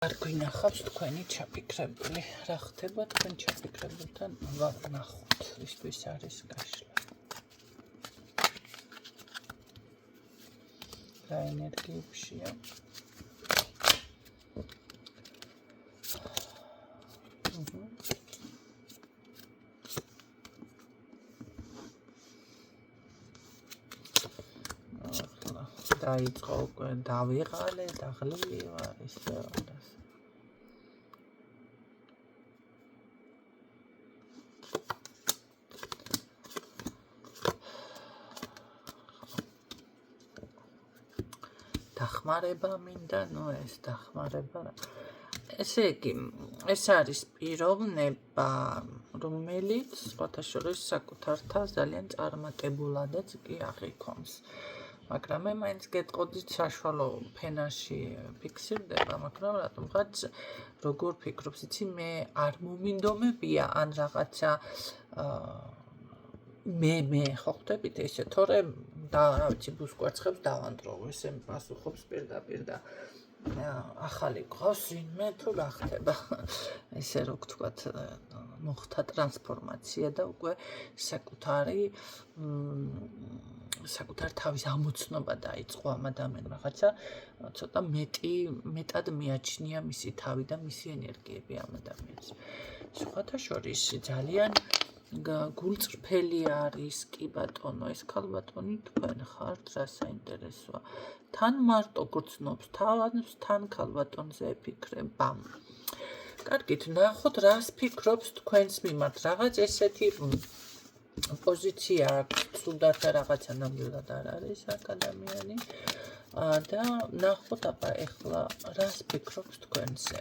არ გვინახავს თქვენი ჩაფიქრებული, რა ხდება თქვენ ჩაფიქრებულთან ვნახოთ, ისთვის არის გაშლა. რა ენერგიებშია? დაიწყო უკვე დავიღალე, დაღლილი ვარ, ისე არის. დახმარება მინდა, ეს დახმარება. ესე იგი, ეს არის პიროვნება, რომელიც სხვათა შორის საკუთარ თავს ძალიან წარმატებულადაც კი აღიქონს. მაგრამ მე მაინც გეტყოდით საშუალო ფენაში ფიქსირდება, მაგრამ რატომღაც როგორ ფიქრობს, იცი მე არ მომინდომებია ან რაღაცა მე ხო ხვდებით ესე, თორე და რა ვიცი ბუსკვერცხებს დავანდრო, ესე პასუხობს პირდაპირ და ახალი გყავს ვინმე თუ რა ხდება. ესე რო ვთქვათ, მოხდა ტრანსფორმაცია და უკვე საკუთარ თავის ამოცნობა დაიწყო ამ ადამიანმა, რაღაცა ცოტა მეტად მიაჩნია მისი თავი და მისი ენერგიები ამ ადამიანს. სხვათა შორის ძალიან გულწრფელი არის, კი ბატონო, ეს ქალბატონი თქვენ ხართ, რა საინტერესოა. თან მარტო გრძნობს თავს, თან ქალბატონზე ეფიქრება. კარგით, ნახოთ რას ფიქრობს თქვენს მიმართ, რაღაც ესეთი პოზიცია აქვს, ცუდად რაღაცა ნამდვილად არ არის აქ ადამიანი და ნახოთ აბა ეხლა რას ფიქრობს თქვენზე.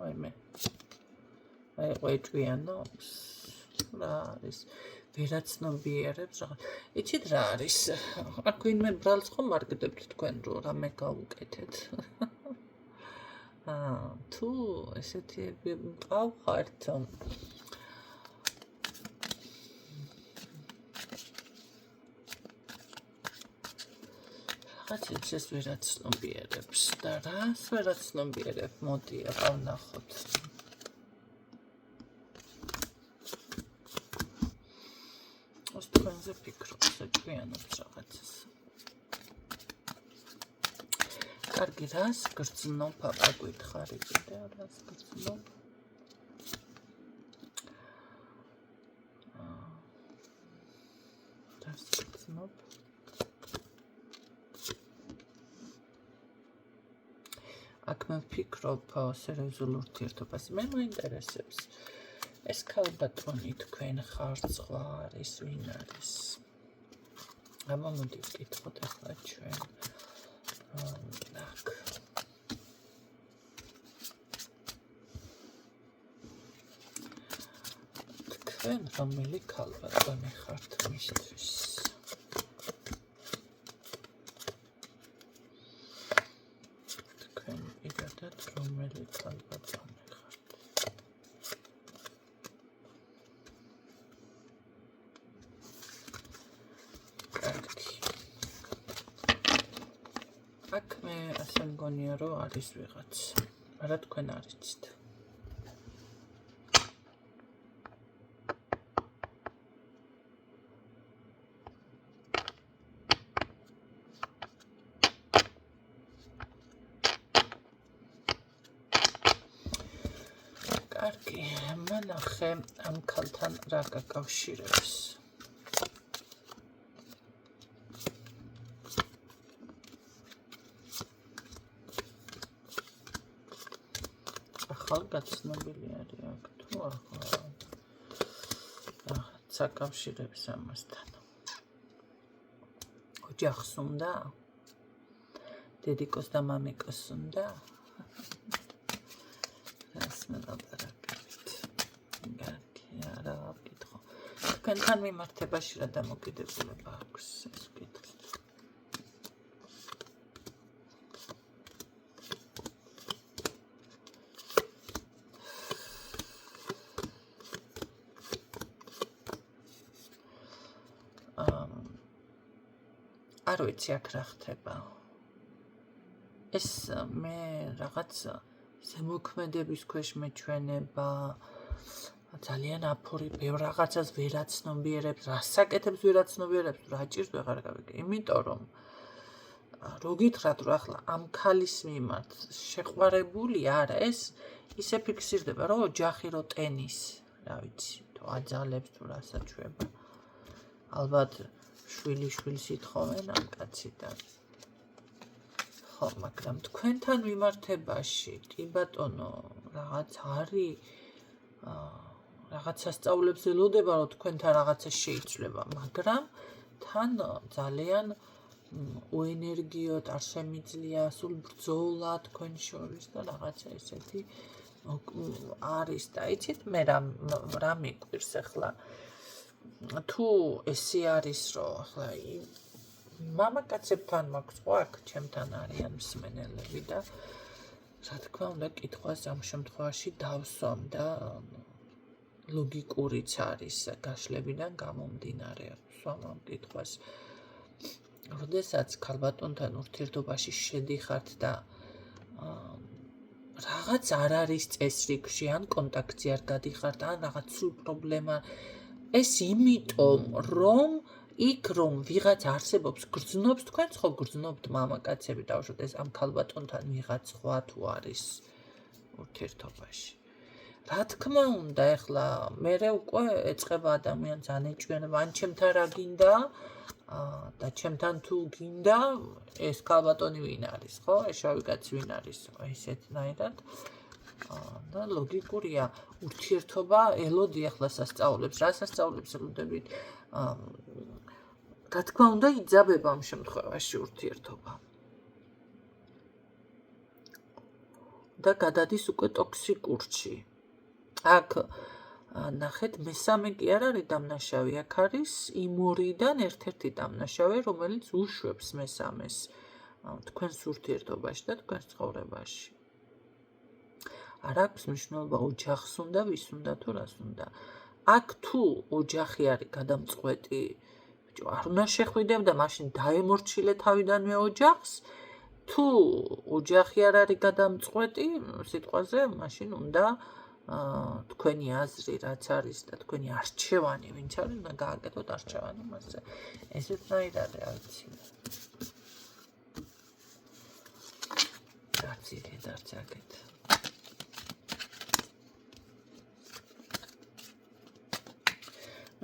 ვაიმე. ეჭვიანობს. რა არის? ვერაცნობიერებს რაღაც. იცით რა არის? აქ ვინმე ბრალს ხომ მარგდებთ თქვენ რო რამე გაუკეთეთ. თუ ესეთები მყავხართ, რაღაცით ეს ვერაცნობიერებს და რას ვერაცნობიერებ, მოდი აბა ვნახოთ. ოს თქვენზე ფიქრობს, ეჭვიანობს რაღაცას. კარგი, რას გრძნობ, აბა გითხარი კიდე, რას გრძნობ? რას გრძნობ? აქ მე ვფიქრობ სერიოზულ ურთიერთობას. მე მაინტერესებს ეს ქალბატონი თქვენ ხართ, სხვა არის, ვინ არის? აბა მოდი ვკითხოთ ახლა ჩვენ. აქ თქვენ რომელი ქალბატონი ხართ მისთვის? თქვენ პირადად რომელი ქალბატონი ხართ? კარგი. აქ მე ასე მგონია, რომ არის ვიღაც, მაგრამ თქვენ არ იცით. კარგი, მანახე ამ ქალთან რა გაკავშირებს. ახალგაცნობილი არის აქ თუ ახლა საკავშირებს ამასთან. ოჯახს უნდა? დედიკოს და მამიკოს უნდა? რას მელაპარაკებით? კარგი, არა ვკითხო. თქვენთან მიმართებაში რა დამოკიდებულება აქვს ეს ვკითხოთ. არ ვიცი აქ რა ხდება. ეს მე რაღაც ზემოქმედების ქვეშ მეჩვენება ძალიან აფორი ბევრ რაღაცას ვერაცნობიერებს, რასაკეთებს ვერაცნობიერებს, რა ჭირს ვეღარ გავიგე. იმიტომ რომ რო გითხრათ რომ ახლა ამ ქალის მიმართ შეყვარებული არა, ეს ისე ფიქსირდება, რომ ოჯახი რო ტენის, რა ვიცი, თუ აძალებს თუ რასაჩვევა. ალბათ შვილის ითხოვენ ამ კაციდან. ხო, მაგრამ თქვენთან მიმართებაში, კი ბატონო, რაღაც არის რაღაც სასწაულებს ელოდება, რომ თქვენთან რაღაცა შეიცვლება, მაგრამ თან ძალიან უენერგიოთ არ შემიძლია სულ ბრძოლა თქვენ შორის და რაღაცა ესეთი არის და იცით მე რა მიკვირს ახლა თუ ესე არის რომ ახლა მამაკაცებთან მაქვს ხო აქ ჩემთან არიან მსმენელები და რა თქმა უნდა კითხვას ამ შემთხვევაში დავსვამ და ლოგიკურიც არის გაშლებიდან გამომდინარე ვსვამ ამ კითხვას როდესაც ქალბატონთან ურთიერთობაში შედიხართ და რაღაც არ არის წესრიგში ან კონტაქტზე არ გადიხართ ან რაღაც სულ პრობლემა ეს იმიტომ რომ იქ რომ ვიღაც არსებობს გრძნობს თქვენც ხო გრძნობთ მამაკაცები დავუშვათ ამ ქალბატონთან ვიღაც სხვა თუ არის ურთიერთობაში რა თქმა უნდა ეხლა მე უკვე ეწყება ადამიანს ანეჭვიანება ან ჩემთან რა გინდა და ჩემთან თუ გინდა ეს ქალბატონი ვინ არის ხო ეს შავი კაცი ვინ არის ესეთნაირად და ლოგიკურია ურთიერთობა ელოდი ახლა სასწაულებს რა სასწაულებს ელოდებით რა თქმა უნდა იძაბება ამ შემთხვევაში ურთიერთობა და გადადის უკვე ტოქსიკურში აქ ნახეთ მესამე კი არ არის დამნაშავე აქ არის იმ ორიდან ერთ-ერთი დამნაშავე რომელიც უშვებს მესამეს თქვენს ურთიერთობაში და თქვენს ცხოვრებაში არ აქვს მნიშვნელობა ოჯახს უნდა ვის უნდა თუ რას უნდა აქ თუ ოჯახი არის გადამწყვეტი ბიჭო არ უნდა შეხვიდებ და მაშინ დაემორჩილე თავიდანვე ოჯახს თუ ოჯახი არ არის გადამწყვეტი სიტყვაზე მაშინ უნდა თქვენი აზრი რაც არის და თქვენი არჩევანი ვინც არის უნდა გააკეთოთ არჩევანი მასზე ესეთნაირად რა ვიცი არც აკეთ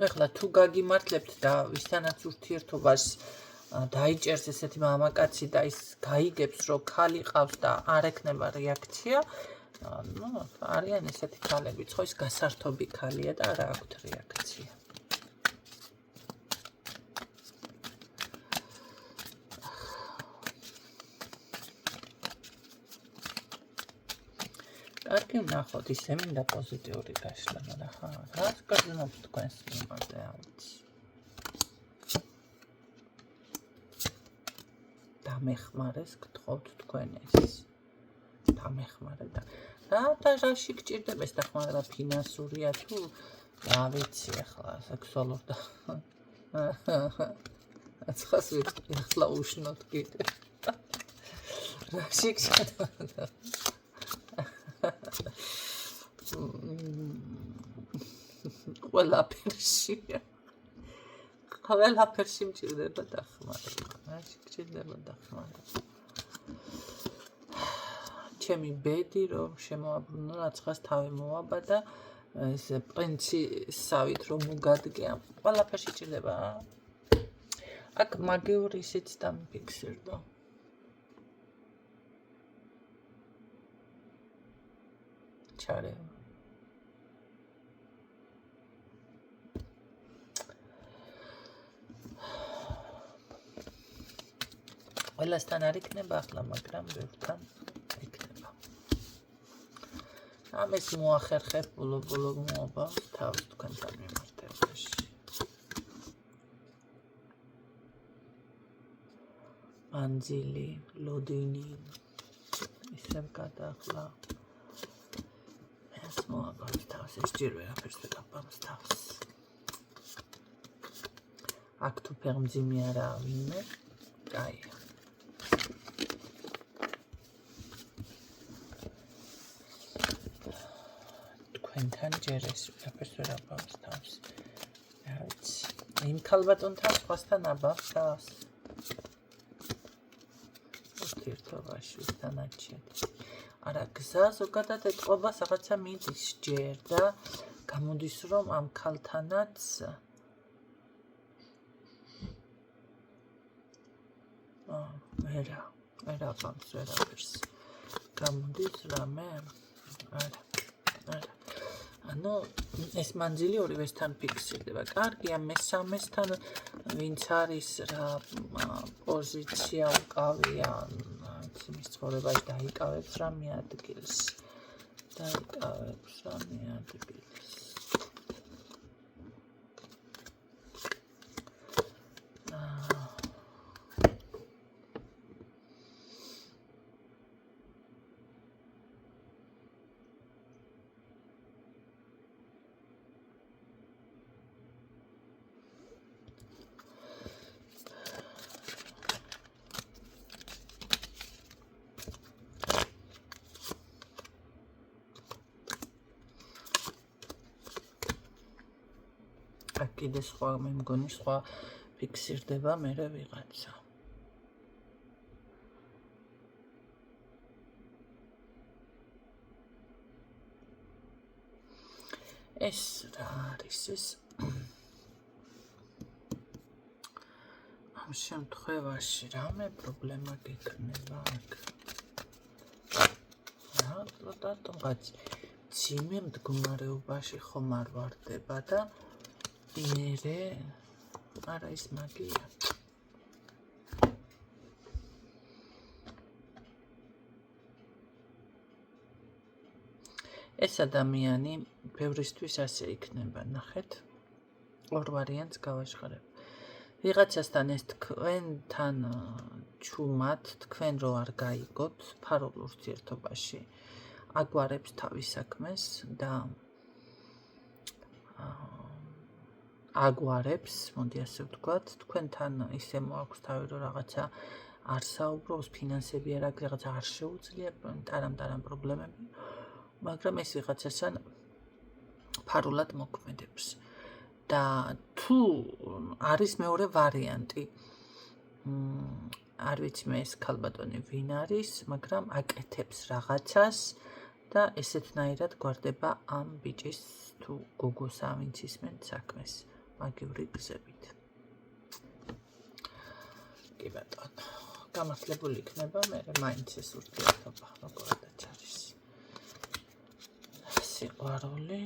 ეხლა თუ გაგიმართლებთ და ვისთანაც ურთიერთობას დაიჭერს ესეთი მამაკაცი და ის გაიგებს რომ ქალი ყავს და არ ექნება რეაქცია ну, არიან ესეთი ქალები, ხო ის გასართობი ქალია და არა აქვთ რეაქცია. კარგი ვნახოთ, ისე მინდა პოზიტიური გაშლება და ხა, რას გაგზნობთ თქვენს მიმართ ამით? დამეხმარეს გთხოვთ თქვენ ეს. დამეხმარე და რა რაში გჭირდება ეს დახმარება ფინანსურია თუ რა ვიცი ახლა სექსუალურ და აცხას ვიცი ახლა უშნოთ კიდე რაში გჭირდება ყველაფერში მჭირდება დახმარება რაში გჭირდება დახმარება ჩემი ბედი რომ შემოაბრუნო რაცხას თავი მოვაბა და ეს პრინცისავით რომ მოგადგია ყველაფერში ჭირდება აქ მაგიური ისიც დამიფიქსირდა ჩარე ყველასთან არ იქნება ახლა მაგრამ ბევრთან ამის მოახერხებ ბოლო მოობა თავს თქვენთან მიმართებაში. მანძილი, ლოდინი, ისევ გადახლა. ეს მოაბავს თავს, ეს ჯერ ვერაფერს ვერ გაბავს თავს. აქ თუ ფერმძიმე არა ვინმე, კაია. თქვენთან ჯერ ეს ვაფერს ვერ აბავს თავს. რა ვიცი. იმ ქალბატონთან სხვასთან აბავს თავს. ურთიერთობაში ვისთანაჩეთ. არა, გზა ზოგადად ეთყობა რაღაცა მიდის ჯერ და გამოდის რომ ამ ქალთანაც ვერ აბავს ვერაფერს. გამოდის რამე? არა. ანუ ეს მანძილი ორივესთან ფიქსირდება. კარგია, მესამესთან ვინც არის რა პოზიცია უკავია, იმის ცხოვრებაში დაიკავებს რამე ადგილს. კიდე სხვა მე მგონი სხვა ფიქსირდება მერე ვიღაცა. ეს რა არის ეს? ამ შემთხვევაში რამე პრობლემა გექნება აქ? რა რატომღაც ძიმე მდგომარეობაში ხომ არ ვარდება და მერე არა ის მაგია. ეს ადამიანი ბევრისთვის ასე იქნება, ნახეთ. ორ ვარიანტს გავაჟღერებ. ვიღაცასთან ეს თქვენთან ჩუმად, თქვენ რო არ გაიგოთ ფარულ ურთიერთობაში, აგვარებს თავის საქმეს და აგვარებს, მოდი ასე ვთქვათ, თქვენთან ისე მოაქვს თავი რომ რაღაცა არ საუბრობს, ფინანსები არ აქვს, რაღაცა არ შეუძლია, ტარამ პრობლემები, მაგრამ ეს ვიღაცასთან ფარულად მოქმედებს. და თუ არის მეორე ვარიანტი, არ ვიცი მე ეს ქალბატონი ვინ არის, მაგრამ აკეთებს რაღაცას და ესეთნაირად გვარდება ამ ბიჭის თუ გოგოს ვინც ისმენთ საქმეს. მაგიური გზებით. კი ბატონო, გამართლებული იქნება მე მაინც ეს ურთიერთობა როგორადაც არის. სიყვარული,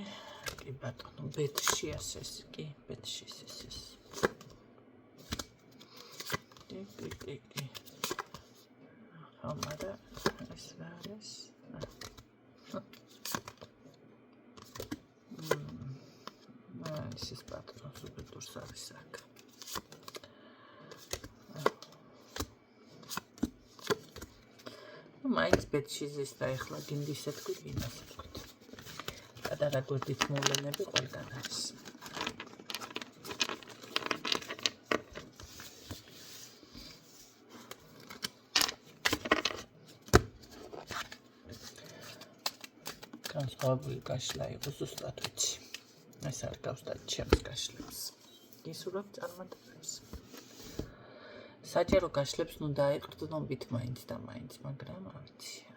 კი ბატონო, ბედში ასეს, კი, ბედში ეს. კი. ამარა ეს რა არის? ეს პატრონს უბედურს არის აქ. მაინც ბედში ზის და ეხლა გინდისეთ თქვი, გინასეთ თქვით. პატარა გვერდით მოვლენები ყველგან არის. განსხვავებული გაშლა იყო ზუსტად ვიცი. ეს არ გავს და ჩემს გაშლებს. ისურვებ წარმატებებს. საჯარო გაშლებს ნუ დაიყრდნობით მაინც და მაინც, მაგრამ არ ვიცი.